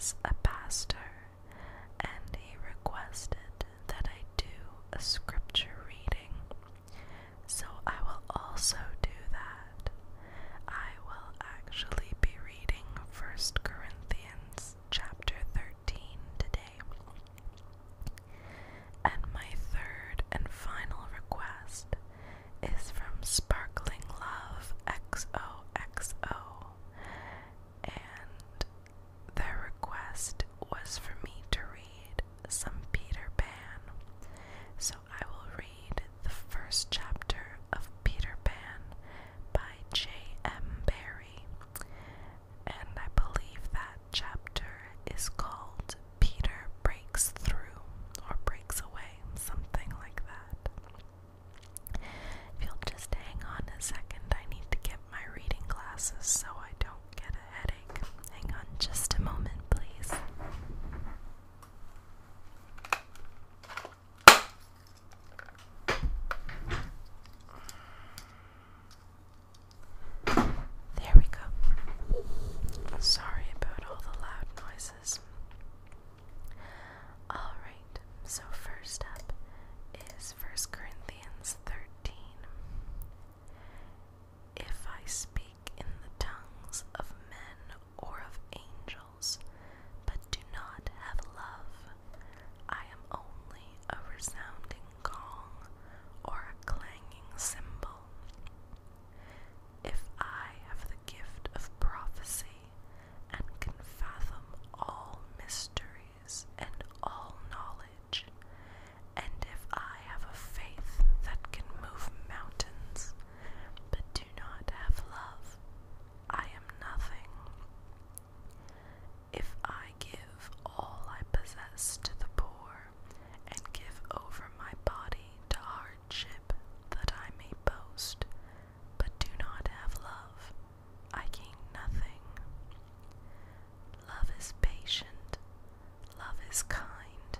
is a pastor, and he requested that I do a scripture reading, so I will also do that. I will actually be reading 1 Corinthians chapter 13 today. And my third and final request is from Sparklinglovexoxo, and their request was for me to read some Peter Pan. So I will read the first chapter of Peter Pan by J.M. Barrie, and I believe that chapter is called Peter Breaks Through, or Breaks Away, something like that. If you'll just hang on a second, I need to get my reading glasses so I don't get a headache. Hang on just a moment, please. There we go. Sorry about all the loud noises. Alright, so first up is 1 Corinthians 13. If I speak in the tongues of men or of angels, but do not have love, I am only a resounding gong or a clanging cymbal. If I have the gift of prophecy and can fathom all mysteries and all knowledge, and if I have a faith that can move mountains, but do not have love, I am nothing. If I give all I possess to the poor, and give over my body to hardship that I may boast, but do not have love, I gain nothing. Love is patient, love is kind,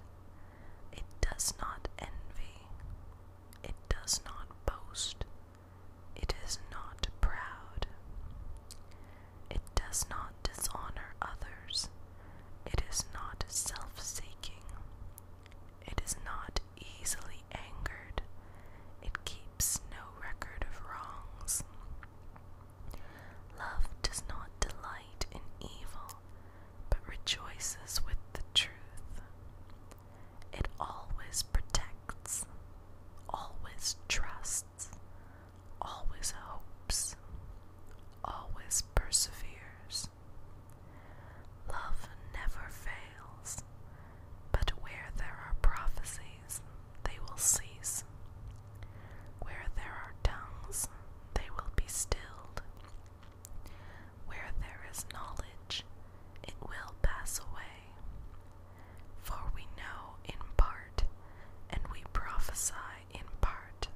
it does not envy, it does not boast, it is not proud, it does not dishonor others, it is not self-seeking, it is not easily angered, it keeps no record of wrongs. Love does not delight in evil, but rejoices with the truth. It always protects, always trusts, always hopes, always perseveres. Love never fails, but where there are prophecies, they will cease. Where there are tongues, they will be stilled. Where there is knowledge, it will pass away. For we know in part, and we prophesy in part.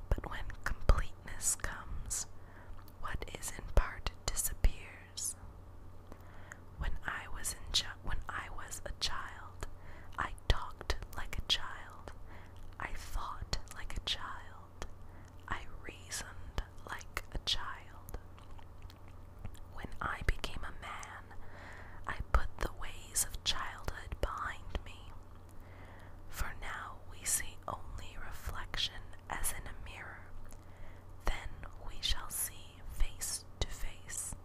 But when completeness comes, what is in part disappears. When I was a child, I talked like a child, I thought like a child, I reasoned like a child. When I became a man, I put the ways of childhood behind me. For now we see only reflection as in a mirror, then we shall see face to face.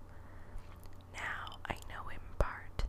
Now I know in part,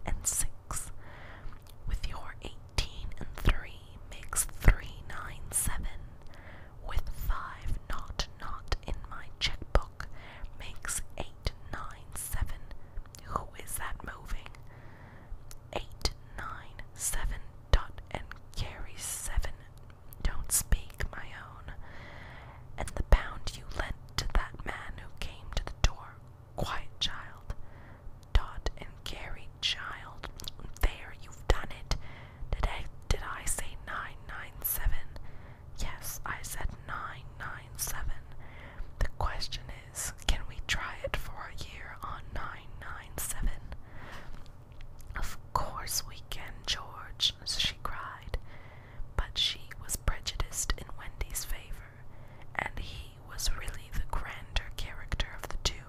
and 6, with your 18 and 3 makes 397, with 5 not in my checkbook makes 897. Who is that moving? 897 dot and carry 7. Don't speak, my own. And the pound you lent to that man who came to the door. Quiet, child. Dot and carry, child. There, you've done it. Did I say 997? Yes, I said 997. The question is, can we try it for a year on 997? Of course we can, George, she cried. But she was prejudiced in Wendy's favor, and he was really the grander character of the two.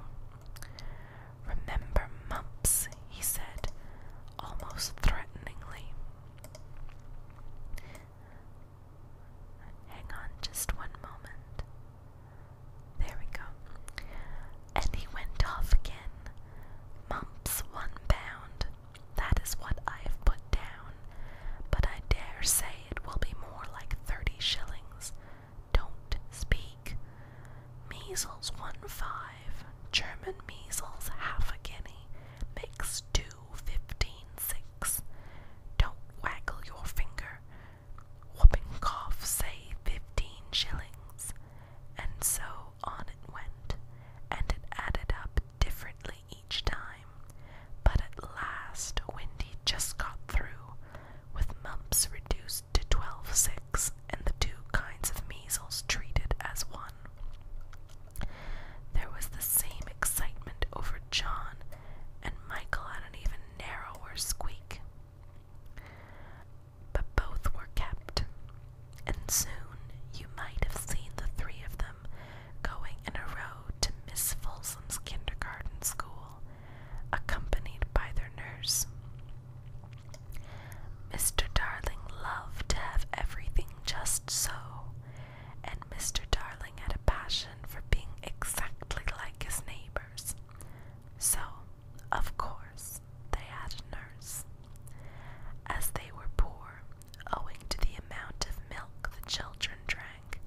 Remember Mumps, he said, almost threateningly. Hang on just one moment. There we go. And he went off again. Mumps 1 pound. That is what I have put down, but I dare say it will be more like 30 shillings. Don't speak. Measles 1.5. German measles half a guinea makes 2 15.6. Don't waggle your finger. Whooping cough say 15 shillings. And so on it went, and it added up differently each time. But at last Windy just got through, with mumps reduced to 12.6 and the 2 kinds of measles treated as one. There was the same excitement over John, and Michael had an even narrower squeak. But both were kept, and soon you might have seen the 3 of them going in a row to Miss Folsom's kindergarten school, accompanied by their nurse. Mr. Darling loved to have everything just so, and Mr. Darling had a passion for being exactly like his neighbors. So, of course, they had a nurse. As they were poor, owing to the amount of milk the children drank,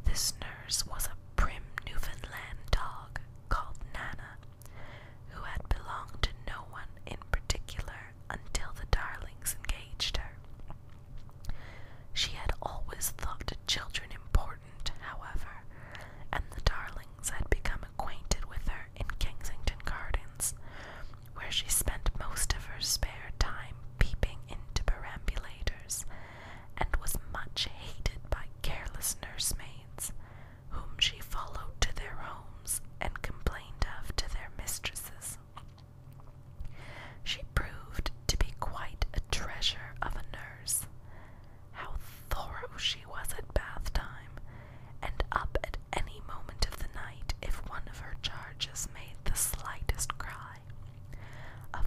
this nurse was a prim Newfoundland dog called Nana, who had belonged to no one in particular until the Darlings engaged her. She had always thought the children important, however, and the Darlings had become acquainted with her in Kensington Gardens, where she spent most of her spare time peeping into perambulators, and was much hated by careless nursemaids, whom she followed to their homes and complained of to their mistresses. She proved to be quite a treasure of a nurse. How thorough she was at bath time, and up at any moment of the night if one of her charges made the slightest cry. A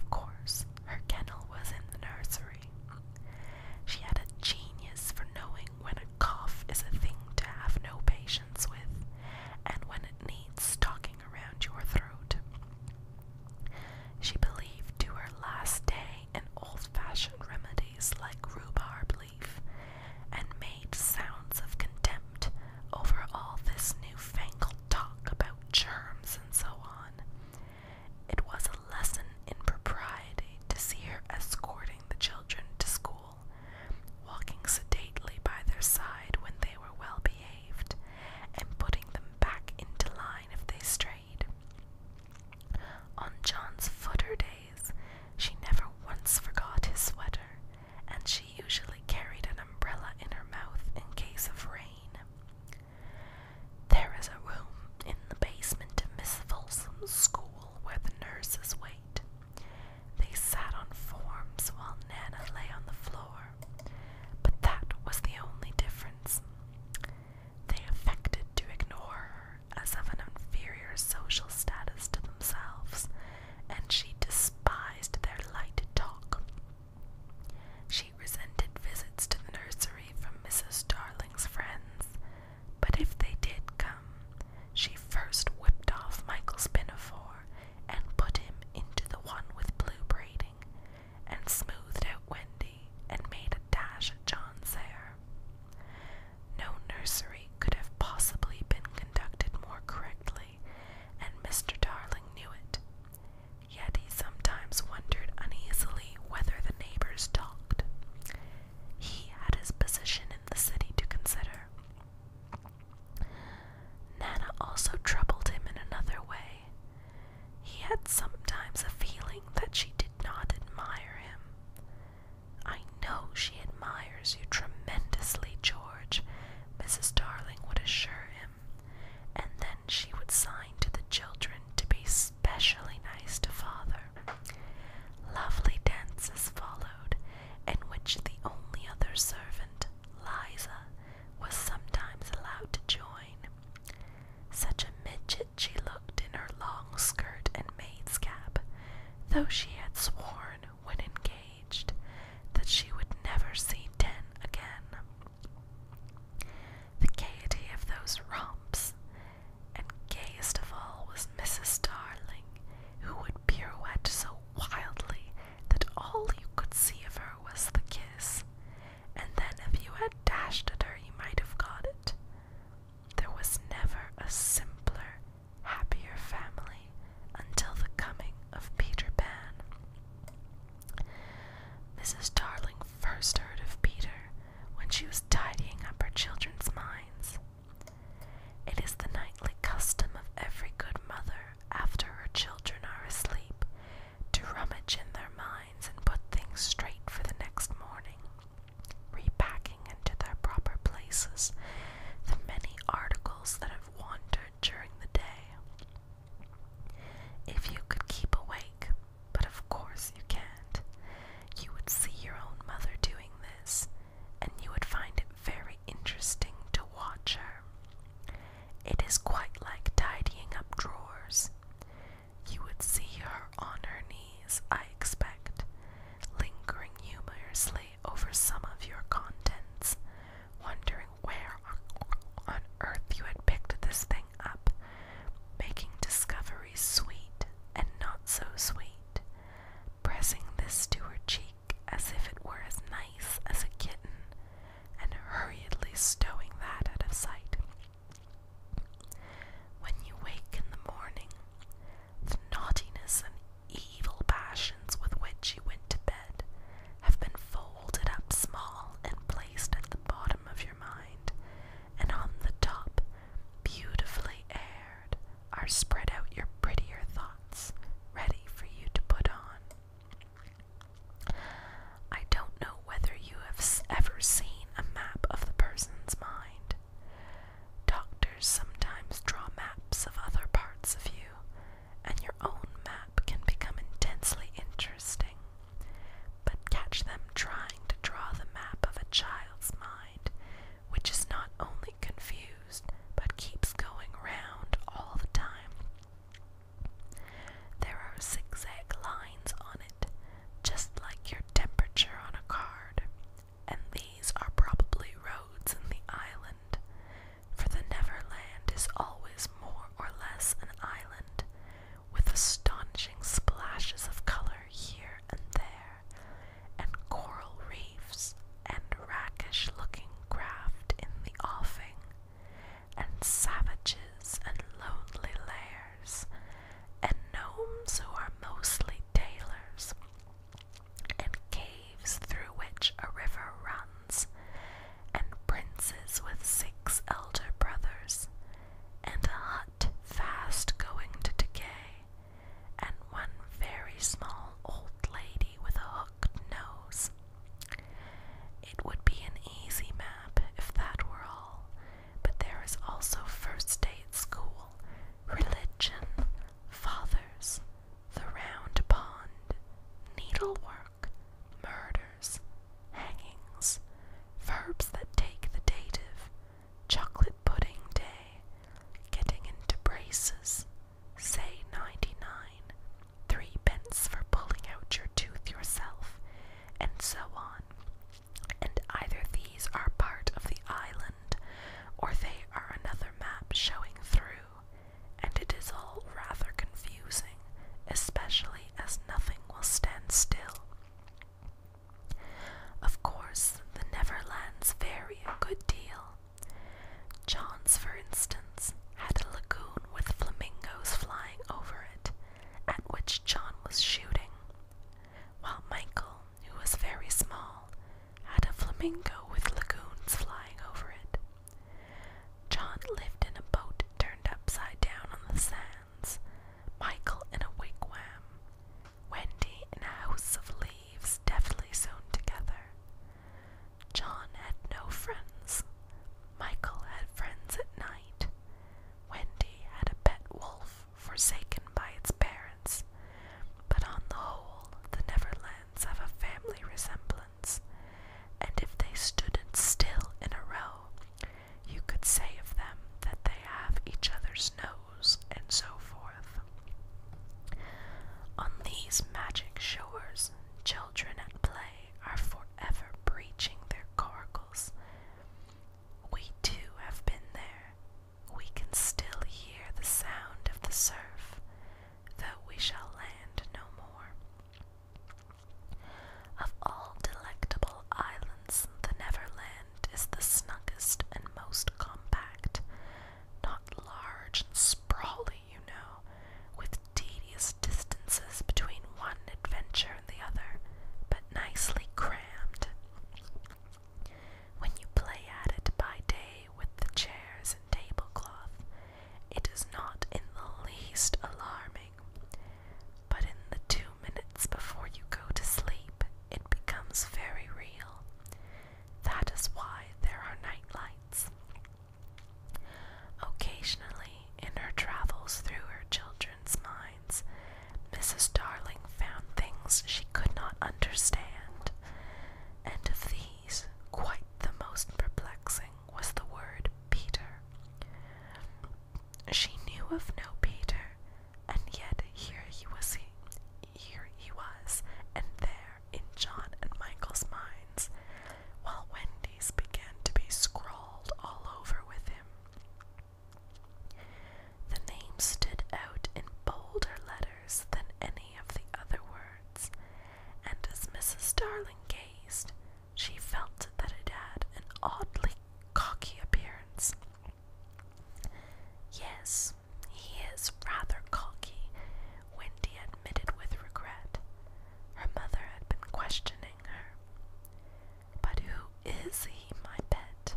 though she had sworn when engaged that she would never see 10 again. The gaiety of those romps, and gayest of all was Mrs. Darling, who would pirouette so wildly that all you could see of her was the kiss, and then if you had dashed at her you might have got it. There was never a simpler, happier family until the coming of Peter Pan. Mrs. Darling first heard of Peter when she was tidying up her children's minds. It is the nightly custom of every good mother, after her children are asleep, to rummage in their minds and put things straight for the next morning, repacking into their proper places the many articles that have wandered during the day. If you could keep awake, but of course you can't, you would see your own mother doing this, and you would find it very interesting to watch her. It is quite like tidying up drawers. You would see her on her knees, I expect, lingering humorously over some of your contents, wondering where on earth you had picked this thing up, making discoveries sweet and not so sweet, pressing this to her cheek as if it were as nice as a kitten, and hurriedly stowing that out of sight. When you wake in the morning, the naughtiness and evil passions with which you went to bed have been folded up small and placed at the bottom of your mind, and on the top, beautifully aired, are spread out your prettier thoughts, ready for you to put on. things she could not understand, and of these, quite the most perplexing was the word Peter. She knew of no Peter, and yet here he was, and there in John and Michael's minds, while Wendy's began to be scrawled all over with him. The name stood out in bolder letters than any of the other words, and as Mrs. Darling gazed, she felt that it had an oddly cocky appearance. Yes, he is rather cocky, Wendy admitted with regret. Her mother had been questioning her. But who is he, my pet?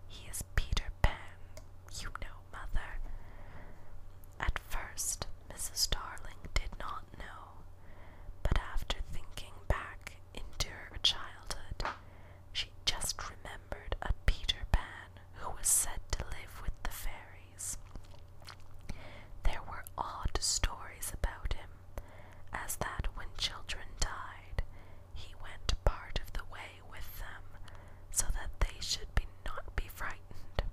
He is Peter Pan, you know, Mother. At first, Mrs. Darling did not know, but after thinking back into her childhood, she just remembered a Peter Pan who was said to live with the fairies. There were odd stories about him, as that when children died, he went part of the way with them, so that they should not be frightened.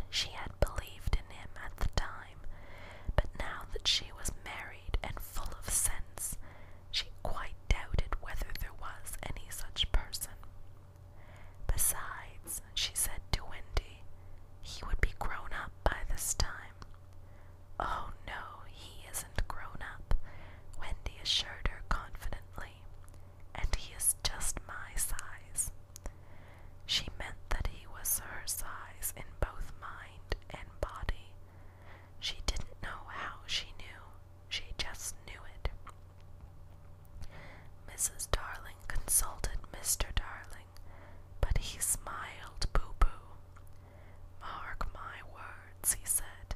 She had believed in him at the time, but now that she was married and full of sense, she quite doubted whether there was any such person. Besides, she said to Wendy, he would be grown up by this time. Oh no, he isn't grown up, Wendy assured her confidently, and he is just my size. She meant that he was her size in both mind and body. She didn't know how she knew, she just knew it. Mrs. Darling consulted Mr. Darling, but he smiled boo-boo. Mark my words, he said,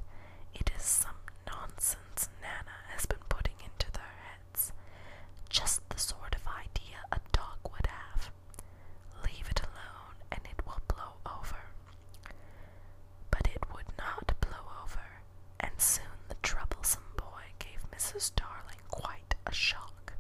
it is some nonsense Nana has been putting into their heads. Just the sort of idea a dog would have. Leave it alone and it will blow over. But it would not blow over, and soon the troublesome boy gave Mrs. Darling quite a shock.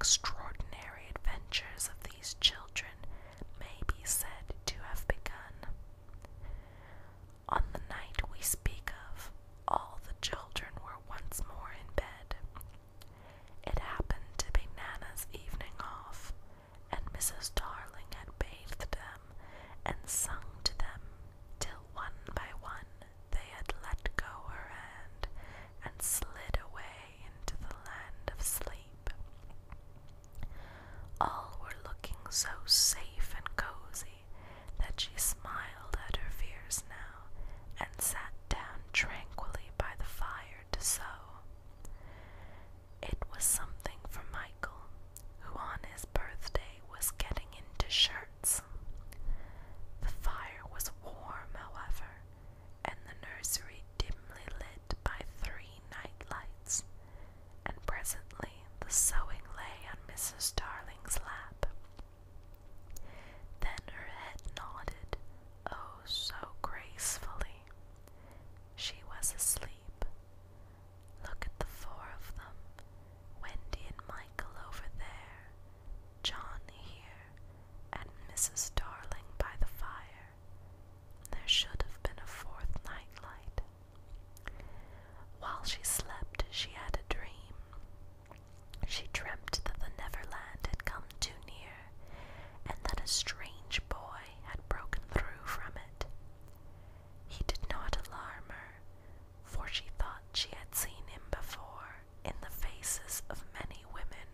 extraordinary adventures of these children may be said to have begun. On the night we speak of, all the children were once more in bed. It happened to be Nana's evening off, and Mrs. Darling had bathed them and sung to them till one by one they had let go her hand and slid away into the land of sleep. All were looking so safe and cozy that she smiled at her fears now and sat down tranquilly by the fire to sew. It was something for Michael, who on his birthday was getting into shirts. The fire was warm, however, and the nursery dimly lit by 3 night lights, and presently the sewing lay on Mrs. Darling's lap. Then her head nodded, oh, so gracefully. She was asleep. Look at the 4 of them, Wendy and Michael over there, John here, and Mrs. Darling by the fire. There should have been a 4th nightlight. While she slept, she had a dream. She dreamt that the Neverland had come too near, and that a strange boy had broken through from it. He did not alarm her, for she thought she had seen him before in the faces of many women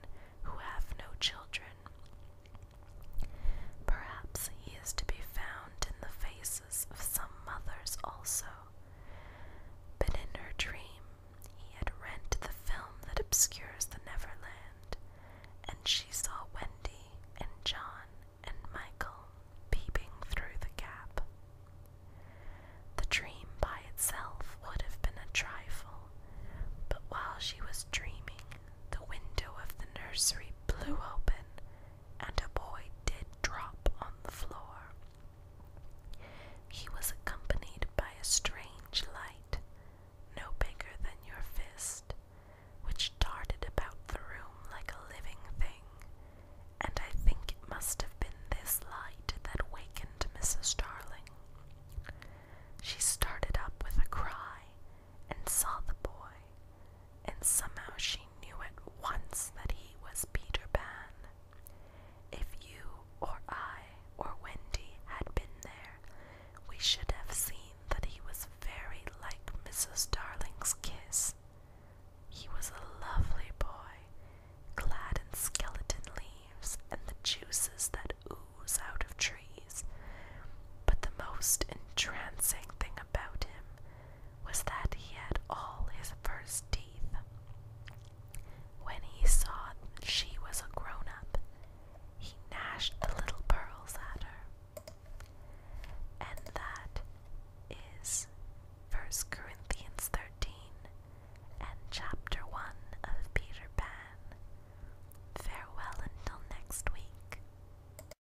who have no children. Perhaps he is to be found in the faces of some mothers also. But in her dream he had rent the film that obscures the Neverland, and she saw Wendy and John and Michael peeping through the gap. The dream by itself would have been a trifle, but while she was dreaming, the window of the nursery